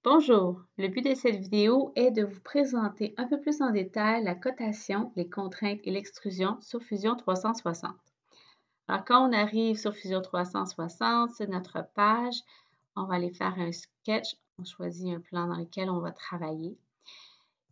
Bonjour, le but de cette vidéo est de vous présenter un peu plus en détail la cotation, les contraintes et l'extrusion sur Fusion 360. Alors, quand on arrive sur Fusion 360, c'est notre page. On va aller faire un sketch. On choisit un plan dans lequel on va travailler.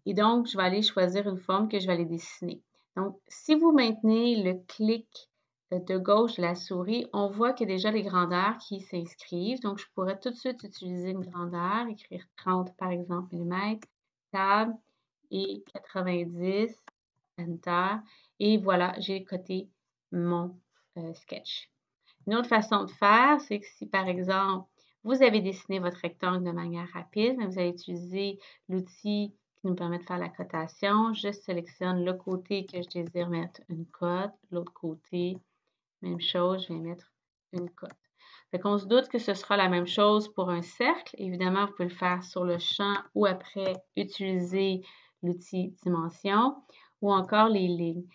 Et donc, je vais aller choisir une forme que je vais aller dessiner. Donc, si vous maintenez le clic de gauche de la souris, on voit qu'il y a déjà les grandeurs qui s'inscrivent. Donc, je pourrais tout de suite utiliser une grandeur, écrire 30 par exemple millimètres, tab et 90, enter. Et voilà, j'ai coté mon sketch. Une autre façon de faire, c'est que si par exemple, vous avez dessiné votre rectangle de manière rapide, mais vous allez utiliser l'outil qui nous permet de faire la cotation. Je sélectionne le côté que je désire mettre une cote, l'autre côté, même chose, je vais mettre une cote. Fait qu'on se doute que ce sera la même chose pour un cercle. Évidemment, vous pouvez le faire sur le champ ou après utiliser l'outil dimension ou encore les lignes.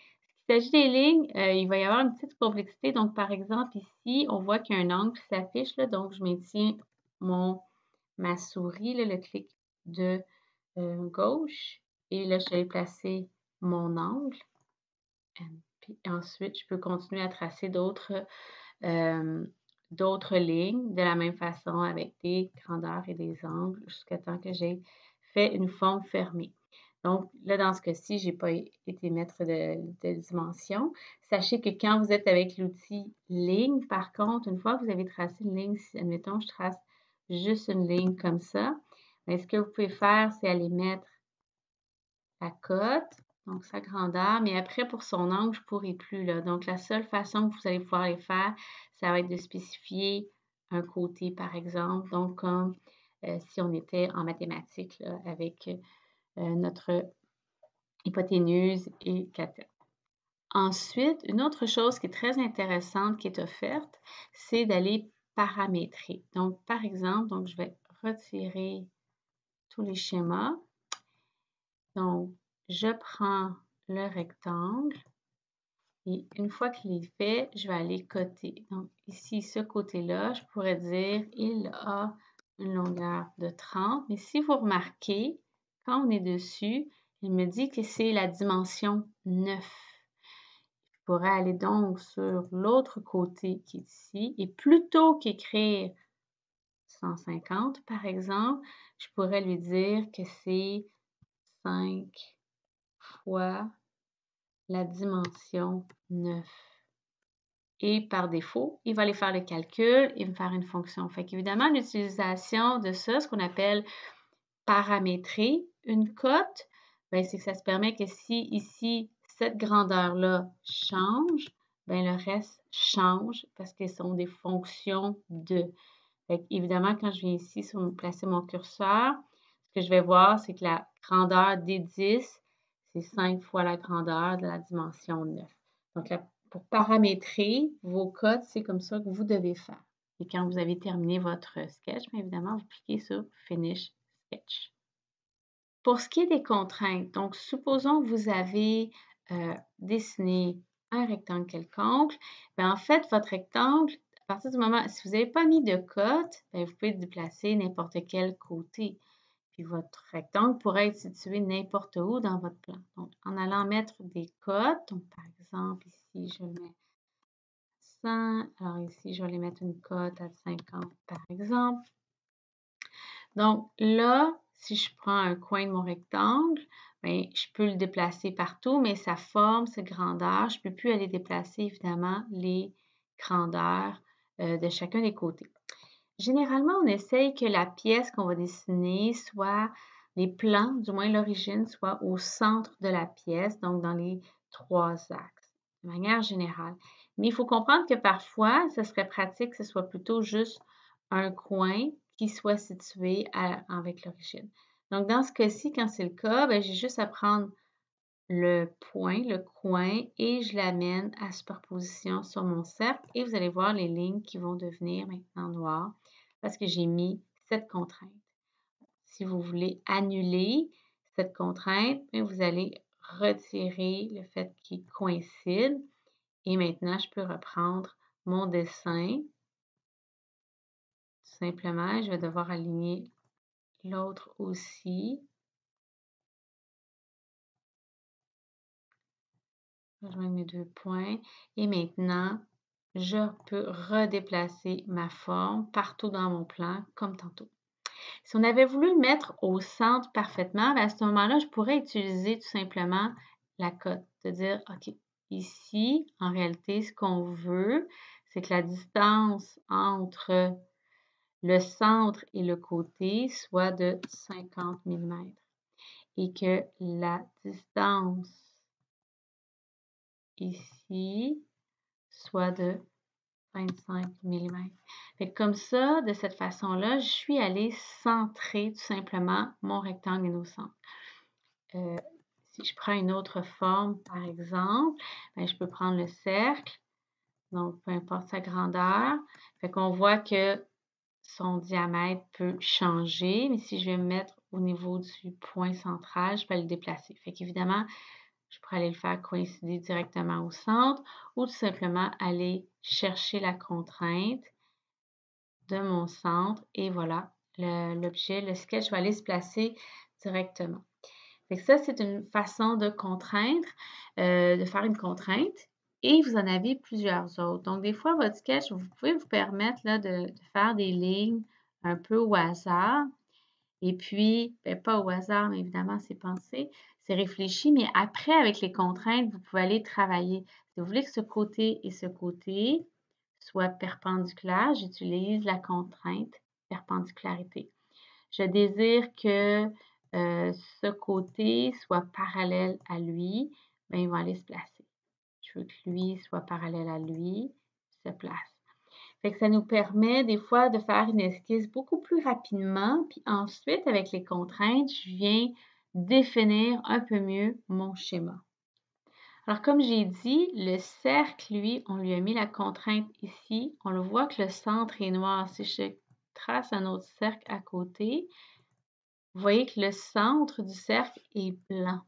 Il s'agit des lignes, il va y avoir une petite complexité. Donc, par exemple, ici, on voit qu'il y a un angle qui s'affiche. Donc, je maintiens ma souris, là, le clic de gauche. Et là, je vais placer mon angle. Puis ensuite, je peux continuer à tracer d'autres lignes de la même façon avec des grandeurs et des angles jusqu'à temps que j'ai fait une forme fermée. Donc, là, dans ce cas-ci, je n'ai pas été mettre de dimension. Sachez que quand vous êtes avec l'outil ligne, par contre, une fois que vous avez tracé une ligne, si, admettons, je trace juste une ligne comme ça, bien, ce que vous pouvez faire, c'est aller mettre la cote, donc sa grandeur, mais après, pour son angle, je ne pourrai plus, là. Donc, la seule façon que vous allez pouvoir les faire, ça va être de spécifier un côté, par exemple. Donc, comme si on était en mathématiques, là, avec notre hypoténuse et cathète. Ensuite, une autre chose qui est très intéressante qui est offerte, c'est d'aller paramétrer. Donc, par exemple, donc je vais retirer tous les schémas. Donc, je prends le rectangle et une fois qu'il est fait, je vais aller coter. Donc, ici, ce côté-là, je pourrais dire il a une longueur de 30. Mais si vous remarquez, quand on est dessus, il me dit que c'est la dimension 9. Je pourrais aller donc sur l'autre côté qui est ici et plutôt qu'écrire 150 par exemple, je pourrais lui dire que c'est 5 fois la dimension 9. Et par défaut, il va aller faire le calcul et me faire une fonction. Fait qu'évidemment, l'utilisation de ça, ce qu'on appelle paramétrer une cote, ben, c'est que ça se permet que si ici, cette grandeur-là change, ben, le reste change parce que ce sont des fonctions de. Fait évidemment, quand je viens ici placer mon curseur, ce que je vais voir, c'est que la grandeur des 10, c'est 5 fois la grandeur de la dimension 9. Donc, pour paramétrer vos cotes, c'est comme ça que vous devez faire. Et quand vous avez terminé votre sketch, bien évidemment, vous cliquez sur Finish Sketch. Pour ce qui est des contraintes, donc supposons que vous avez dessiné un rectangle quelconque, bien, en fait, votre rectangle, à partir du moment, si vous n'avez pas mis de cote, bien, vous pouvez déplacer n'importe quel côté. Puis votre rectangle pourrait être situé n'importe où dans votre plan. Donc, en allant mettre des cotes, donc par exemple, ici, je mets 100. Alors ici, je vais aller mettre une cote à 50, par exemple. Donc là, si je prends un coin de mon rectangle, bien, je peux le déplacer partout, mais sa forme, sa grandeur, je ne peux plus aller déplacer évidemment les grandeurs de chacun des côtés. Généralement, on essaye que la pièce qu'on va dessiner soit, les plans, du moins l'origine, soit au centre de la pièce, donc dans les 3 axes, de manière générale. Mais il faut comprendre que parfois, ce serait pratique que ce soit plutôt juste un coin qui soit situé avec l'origine. Donc, dans ce cas-ci, quand c'est le cas, ben, j'ai juste à prendre le point, le coin, et je l'amène à superposition sur mon cercle. Et vous allez voir les lignes qui vont devenir maintenant noires parce que j'ai mis cette contrainte. Si vous voulez annuler cette contrainte, vous allez retirer le fait qu'il coïncide. Et maintenant, je peux reprendre mon dessin. Tout simplement, je vais devoir aligner l'autre aussi. Je vais joindre mes 2 points. Et maintenant, je peux redéplacer ma forme partout dans mon plan, comme tantôt. Si on avait voulu le mettre au centre parfaitement, à ce moment-là, je pourrais utiliser tout simplement la cote. De dire, OK, ici, en réalité, ce qu'on veut, c'est que la distance entre le centre et le côté soit de 50 mm et que la distance ici soit de 25 mm. Fait que comme ça, de cette façon-là, je suis allée centrer tout simplement mon rectangle et nos centres. Si je prends une autre forme, par exemple, ben, je peux prendre le cercle, donc peu importe sa grandeur. Fait qu'on voit que son diamètre peut changer, mais si je vais me mettre au niveau du point central, je peux le déplacer. Fait qu'évidemment, je pourrais aller le faire coïncider directement au centre ou tout simplement aller chercher la contrainte de mon centre et voilà, l'objet, le sketch va aller se placer directement. Fait que ça, c'est une façon de contraindre, de faire une contrainte et vous en avez plusieurs autres. Donc, des fois, votre sketch, vous pouvez vous permettre là, de faire des lignes un peu au hasard. Et puis, ben, pas au hasard, mais évidemment, c'est pensé, c'est réfléchi, mais après, avec les contraintes, vous pouvez aller travailler. Si vous voulez que ce côté et ce côté soient perpendiculaires, j'utilise la contrainte perpendicularité. Je désire que ce côté soit parallèle à lui, bien, il va aller se placer. Je veux que lui soit parallèle à lui, se place. Fait que ça nous permet des fois de faire une esquisse beaucoup plus rapidement, puis ensuite, avec les contraintes, je viens définir un peu mieux mon schéma. Alors, comme j'ai dit, le cercle, lui, on lui a mis la contrainte ici. On le voit que le centre est noir. Si je trace un autre cercle à côté, vous voyez que le centre du cercle est blanc.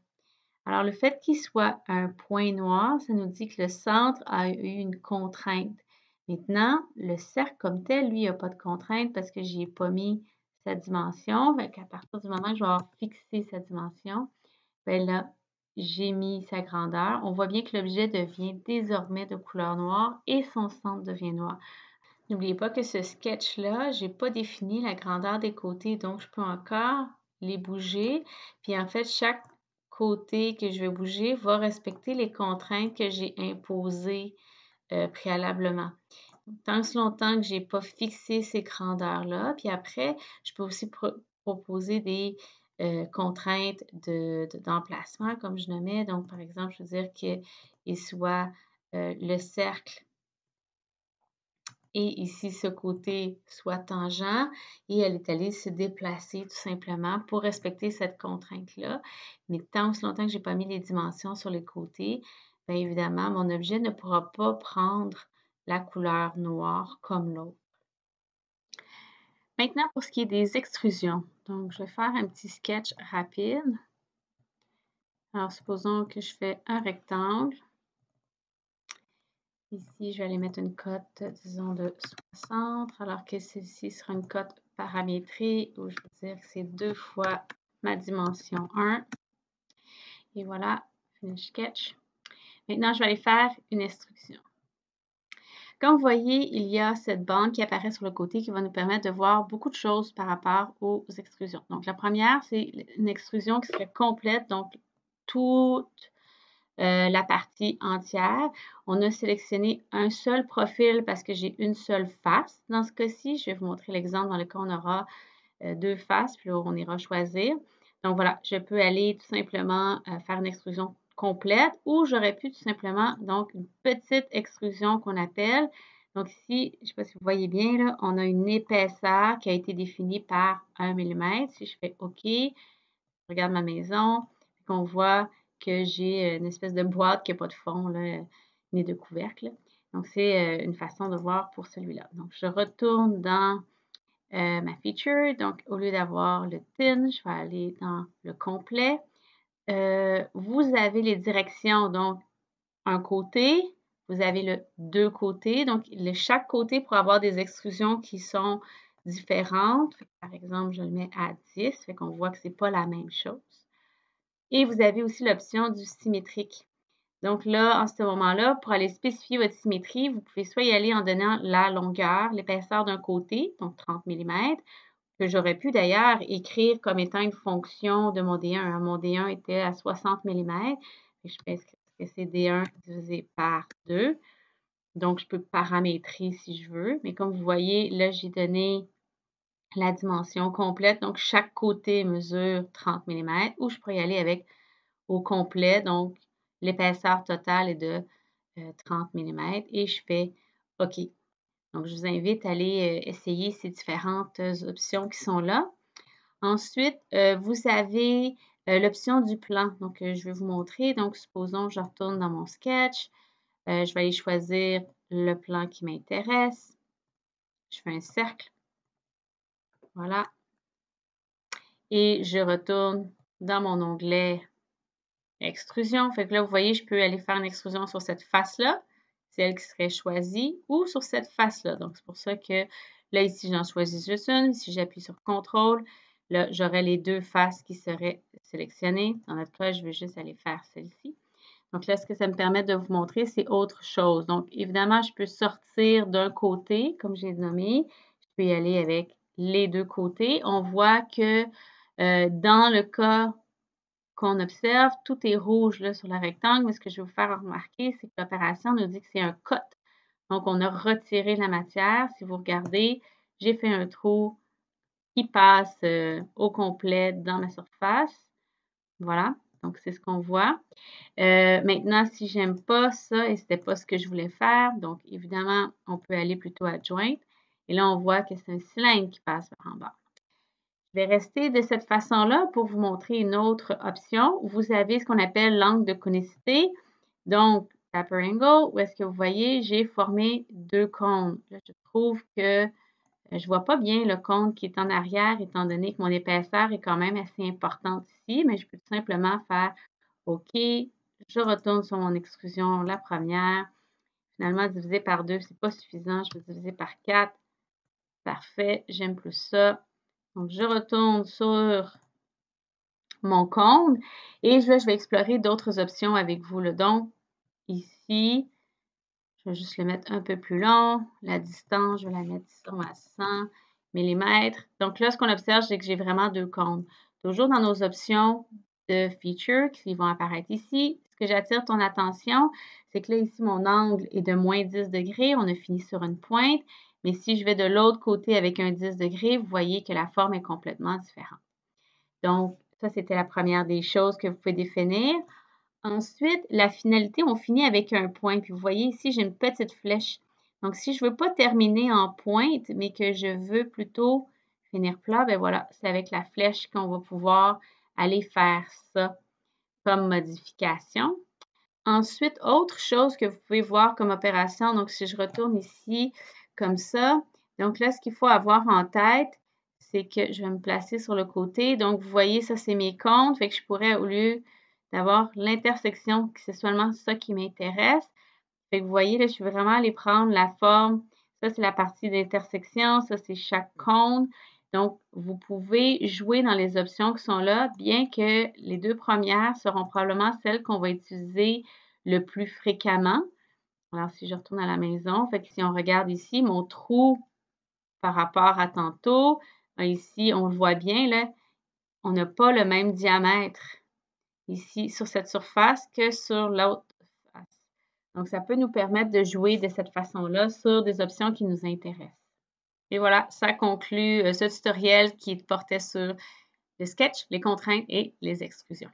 Alors, le fait qu'il soit un point noir, ça nous dit que le centre a eu une contrainte. Maintenant, le cercle comme tel, lui, il n'a pas de contrainte parce que je n'y ai pas mis sa dimension. Fait qu'à partir du moment où je vais avoir fixé sa dimension, bien là, j'ai mis sa grandeur. On voit bien que l'objet devient désormais de couleur noire et son centre devient noir. N'oubliez pas que ce sketch-là, je n'ai pas défini la grandeur des côtés, donc je peux encore les bouger. Puis en fait, chaque côté que je vais bouger va respecter les contraintes que j'ai imposées préalablement. Tant que longtemps que je n'ai pas fixé ces grandeurs-là, puis après, je peux aussi proposer des contraintes d'emplacement, comme je nommais. Donc, par exemple, je veux dire qu'il soit le cercle et ici, ce côté soit tangent et elle est allée se déplacer tout simplement pour respecter cette contrainte-là. Mais tant que longtemps que je n'ai pas mis les dimensions sur les côtés, bien évidemment, mon objet ne pourra pas prendre la couleur noire comme l'autre. Maintenant, pour ce qui est des extrusions. Donc, je vais faire un petit sketch rapide. Alors, supposons que je fais un rectangle. Ici, je vais aller mettre une cote, disons, de 60, alors que celle-ci sera une cote paramétrée où je veux dire que c'est 2 fois ma dimension 1. Et voilà, finish sketch. Maintenant, je vais aller faire une extrusion. Comme vous voyez, il y a cette bande qui apparaît sur le côté qui va nous permettre de voir beaucoup de choses par rapport aux extrusions. Donc, la première, c'est une extrusion qui serait complète, donc toute la partie entière. On a sélectionné un seul profil parce que j'ai une seule face. Dans ce cas-ci, je vais vous montrer l'exemple dans lequel on aura 2 faces, puis on ira choisir. Donc voilà, je peux aller tout simplement faire une extrusion complète ou j'aurais pu tout simplement, donc, une petite extrusion qu'on appelle. Donc ici, je ne sais pas si vous voyez bien, là, on a une épaisseur qui a été définie par 1 mm. Si je fais OK, je regarde ma maison, on voit que j'ai une espèce de boîte qui n'a pas de fond, là, ni de couvercle. Donc, c'est une façon de voir pour celui-là. Donc, je retourne dans ma feature. Donc, au lieu d'avoir le thin, je vais aller dans le complet. Vous avez les directions, donc, un côté, vous avez le deux côtés. Donc, chaque côté pour avoir des extrusions qui sont différentes. Par exemple, je le mets à 10, fait qu'on voit que ce n'est pas la même chose. Et vous avez aussi l'option du symétrique. Donc là, en ce moment-là, pour aller spécifier votre symétrie, vous pouvez soit y aller en donnant la longueur, l'épaisseur d'un côté, donc 30 mm, que j'aurais pu d'ailleurs écrire comme étant une fonction de mon D1. Mon D1 était à 60 mm. Je pense que c'est D1 divisé par 2. Donc, je peux paramétrer si je veux. Mais comme vous voyez, là, j'ai donné la dimension complète. Donc, chaque côté mesure 30 mm. Ou je pourrais y aller avec au complet. Donc, l'épaisseur totale est de 30 mm. Et je fais OK. Donc, je vous invite à aller essayer ces différentes options qui sont là. Ensuite, vous avez l'option du plan. Donc, je vais vous montrer. Donc, supposons que je retourne dans mon sketch. Je vais aller choisir le plan qui m'intéresse. Je fais un cercle. Voilà. Et je retourne dans mon onglet extrusion. Fait que là, vous voyez, je peux aller faire une extrusion sur cette face-là, celle qui serait choisie, ou sur cette face-là. Donc, c'est pour ça que là, ici, j'en choisis juste une. Si j'appuie sur CTRL, là, j'aurai les deux faces qui seraient sélectionnées. Dans notre cas, je vais juste aller faire celle-ci. Donc là, ce que ça me permet de vous montrer, c'est autre chose. Donc, évidemment, je peux sortir d'un côté, comme j'ai nommé. Je peux y aller avec les deux côtés. On voit que dans le cas qu'on observe, tout est rouge là, sur le rectangle, mais ce que je vais vous faire remarquer, c'est que l'opération nous dit que c'est un cut. Donc, on a retiré la matière. Si vous regardez, j'ai fait un trou qui passe au complet dans ma surface. Voilà, donc c'est ce qu'on voit. Maintenant, si j'aime pas ça et c'était pas ce que je voulais faire, donc évidemment, on peut aller plutôt à Joint. Et là, on voit que c'est un cylindre qui passe par en bas. Je vais rester de cette façon-là pour vous montrer une autre option. Vous avez ce qu'on appelle l'angle de conicité. Donc, taper angle, où est-ce que vous voyez, j'ai formé deux cônes. Là, je trouve que je ne vois pas bien le cône qui est en arrière, étant donné que mon épaisseur est quand même assez importante ici, mais je peux tout simplement faire OK, je retourne sur mon extrusion, la première. Finalement, diviser par 2, ce n'est pas suffisant. Je vais diviser par 4. Parfait, j'aime plus ça. Donc, je retourne sur mon cône et je vais explorer d'autres options avec vous. Là. Donc, ici, je vais juste le mettre un peu plus long. La distance, je vais la mettre à 100 mm. Donc là, ce qu'on observe, c'est que j'ai vraiment deux cônes. Toujours dans nos options de feature qui vont apparaître ici. Ce que j'attire ton attention, c'est que là, ici, mon angle est de moins 10 degrés. On a fini sur une pointe. Mais si je vais de l'autre côté avec un 10 degrés, vous voyez que la forme est complètement différente. Donc, ça, c'était la première des choses que vous pouvez définir. Ensuite, la finalité, on finit avec un point. Puis vous voyez ici, j'ai une petite flèche. Donc, si je ne veux pas terminer en pointe, mais que je veux plutôt finir plat, ben voilà, c'est avec la flèche qu'on va pouvoir aller faire ça comme modification. Ensuite, autre chose que vous pouvez voir comme opération, donc si je retourne ici comme ça, donc là, ce qu'il faut avoir en tête, c'est que je vais me placer sur le côté. Donc, vous voyez, ça, c'est mes comptes. Fait que je pourrais, au lieu d'avoir l'intersection, que c'est seulement ça qui m'intéresse. Fait que vous voyez, là, je suis vraiment allée prendre la forme. Ça, c'est la partie d'intersection. Ça, c'est chaque cône. Donc, vous pouvez jouer dans les options qui sont là, bien que les deux premières seront probablement celles qu'on va utiliser le plus fréquemment. Alors, si je retourne à la maison, fait que si on regarde ici, mon trou par rapport à tantôt, ici, on le voit bien, là, on n'a pas le même diamètre ici sur cette surface que sur l'autre face. Donc, ça peut nous permettre de jouer de cette façon-là sur des options qui nous intéressent. Et voilà, ça conclut ce tutoriel qui portait sur le sketch, les contraintes et les extrusions.